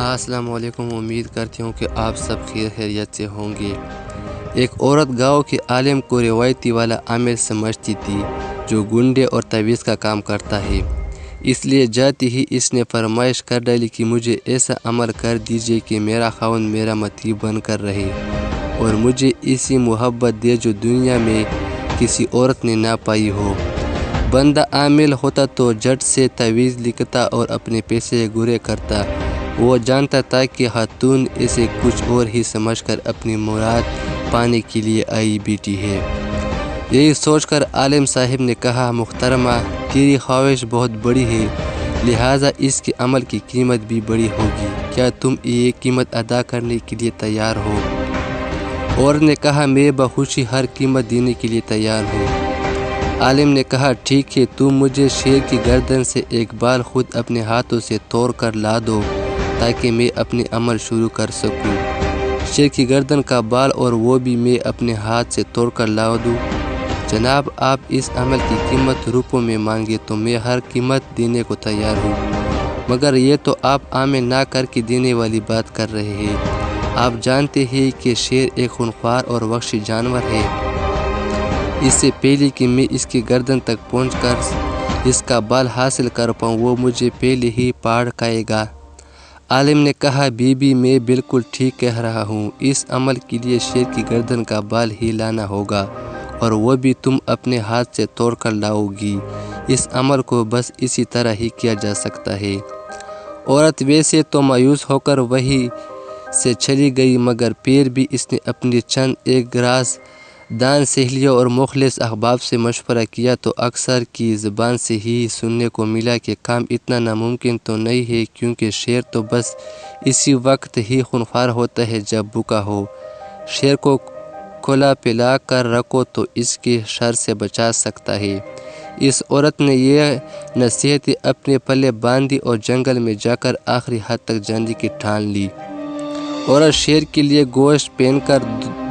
السلام علیکم، امید کرتی ہوں کہ آپ سب خیریت سے ہوں گے۔ ایک عورت گاؤں کے عالم کو روایتی والا عامل سمجھتی تھی جو گنڈے اور تعویذ کا کام کرتا ہے، اس لیے جاتی ہی اس نے فرمائش کر ڈالی کہ مجھے ایسا عمل کر دیجیے کہ میرا خاوند میرا مطیع بن کر رہے اور مجھے ایسی محبت دے جو دنیا میں کسی عورت نے نہ پائی ہو۔ بندہ عامل ہوتا تو جھٹ سے تعویذ لکھتا اور اپنے پیسے گرے کرتا۔ وہ جانتا تھا کہ خاتون اسے کچھ اور ہی سمجھ کر اپنی مراد پانے کے لیے آئی بیٹھی ہے۔ یہی سوچ کر عالم صاحب نے کہا، محترمہ، تیری خواہش بہت بڑی ہے، لہٰذا اس کے عمل کی قیمت بھی بڑی ہوگی، کیا تم یہ قیمت ادا کرنے کے لیے تیار ہو؟ عورت نے کہا، میں بخوشی ہر قیمت دینے کے لیے تیار ہوں۔ عالم نے کہا، ٹھیک ہے، تم مجھے شیر کی گردن سے ایک بال خود اپنے ہاتھوں سے توڑ کر لا دو تاکہ میں اپنے عمل شروع کر سکوں۔ شیر کی گردن کا بال اور وہ بھی میں اپنے ہاتھ سے توڑ کر لا دوں؟ جناب، آپ اس عمل کی قیمت روپوں میں مانگے تو میں ہر قیمت دینے کو تیار ہوں، مگر یہ تو آپ عمل نہ کر کے دینے والی بات کر رہے ہیں۔ آپ جانتے ہیں کہ شیر ایک خونخوار اور وحشی جانور ہے، اس سے پہلے کہ میں اس کی گردن تک پہنچ کر اس کا بال حاصل کر پاؤں وہ مجھے پہلے ہی پاڑ کھائے گا۔ عالم نے کہا، بی بی، میں بالکل ٹھیک کہہ رہا ہوں، اس عمل کے لیے شیر کی گردن کا بال ہی لانا ہوگا اور وہ بھی تم اپنے ہاتھ سے توڑ کر لاؤ گی۔ اس عمل کو بس اسی طرح ہی کیا جا سکتا ہے۔ عورت ویسے تو مایوس ہو کر وہیں سے چلی گئی، مگر پھر بھی اس نے اپنی چند ایک راز دان سہیلیوں اور مخلص احباب سے مشورہ کیا تو اکثر کی زبان سے ہی سننے کو ملا کہ کام اتنا ناممکن تو نہیں ہے، کیونکہ شیر تو بس اسی وقت ہی خونخوار ہوتا ہے جب بھوکا ہو۔ شیر کو کھلا پلا کر رکھو تو اس کے شر سے بچا سکتا ہے۔ اس عورت نے یہ نصیحتیں اپنے پلے باندھی اور جنگل میں جا کر آخری حد تک جانے کی ٹھان لی۔ عورت شیر کے لیے گوشت پہن کر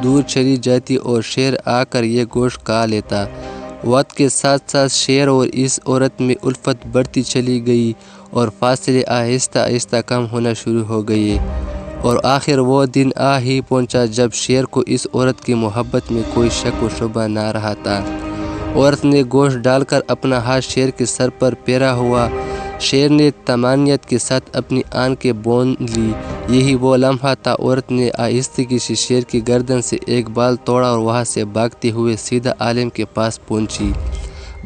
دور چلی جاتی اور شیر آ کر یہ گوشت کھا لیتا۔ وقت کے ساتھ ساتھ شیر اور اس عورت میں الفت بڑھتی چلی گئی اور فاصلے آہستہ آہستہ کم ہونا شروع ہو گئے، اور آخر وہ دن آ ہی پہنچا جب شیر کو اس عورت کی محبت میں کوئی شک و شبہ نہ رہا تھا۔ عورت نے گوشت ڈال کر اپنا ہاتھ شیر کے سر پر پھیرا ہوا۔ شیر نے طمانینت کے ساتھ اپنی آنکھیں بوند لی۔ یہی وہ لمحہ تھا۔ عورت نے آہستگی سے شیر کی گردن سے ایک بال توڑا اور وہاں سے بھاگتے ہوئے سیدھا عالم کے پاس پہنچی۔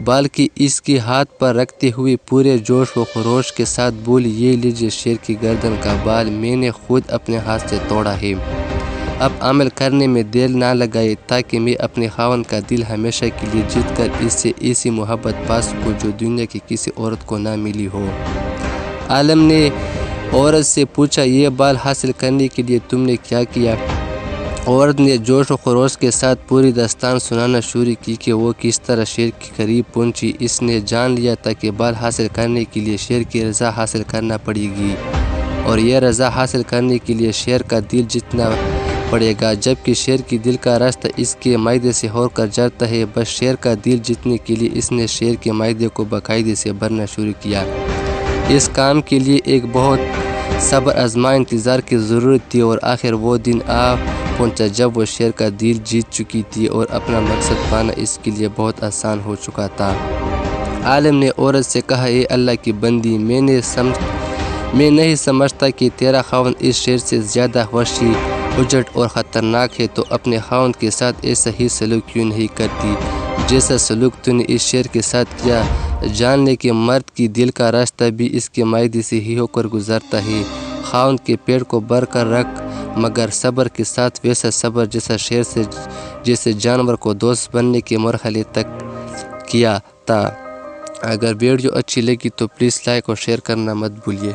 بال کی اس کے ہاتھ پر رکھتے ہوئے پورے جوش و خروش کے ساتھ بولی، یہ لیجیے شیر کی گردن کا بال، میں نے خود اپنے ہاتھ سے توڑا ہے۔ اب عمل کرنے میں دیر نہ لگائے تاکہ میں اپنے خاوند کا دل ہمیشہ کے لیے جیت کر اس سے ایسی محبت پا سکوں جو دنیا کی کسی عورت کو نہ ملی ہو۔ عالم نے عورت سے پوچھا، یہ بال حاصل کرنے کے لیے تم نے کیا کیا؟ عورت نے جوش و خروش کے ساتھ پوری داستان سنانا شروع کی کہ وہ کس طرح شیر کے قریب پہنچی۔ اس نے جان لیا تھا کہ بال حاصل کرنے کے لیے شیر کی رضا حاصل کرنا پڑے گی، اور یہ رضا حاصل کرنے کے لیے شیر کا دل جیتنا پڑے گا، جبکہ شیر کے دل کا راستہ اس کے معدے سے ہو کر جاتا ہے۔ بس شیر کا دل جیتنے کے لیے اس نے شیر کے معدے کو باقاعدے سے بھرنا شروع کیا۔ اس کام کے لیے ایک بہت صبر آزما انتظار کی ضرورت تھی، اور آخر وہ دن آ پہنچا جب وہ شیر کا دل جیت چکی تھی اور اپنا مقصد پانا اس کے لیے بہت آسان ہو چکا تھا۔ عالم نے عورت سے کہا، اے اللہ کی بندی، میں نہیں سمجھتا کہ تیرا خاوند اس شیر سے زیادہ وحشی، اجڑ اور خطرناک ہے، تو اپنے خاوند کے ساتھ ایسا ہی سلوک کیوں نہیں کرتی جیسا سلوک تو نے اس شیر کے ساتھ کیا؟ جان لے کہ مرد کی دل کا راستہ بھی اس کے معدے سے ہی ہو کر گزرتا ہے۔ خاوند کے پیٹ کو بھر کر رکھ، مگر صبر کے ساتھ، ویسا صبر جیسا شیر سے جیسے جانور کو دوست بننے کے مرحلے تک کیا تھا۔ اگر ویڈیو اچھی لگی تو پلیز لائک اور شیئر کرنا مت بھولیے۔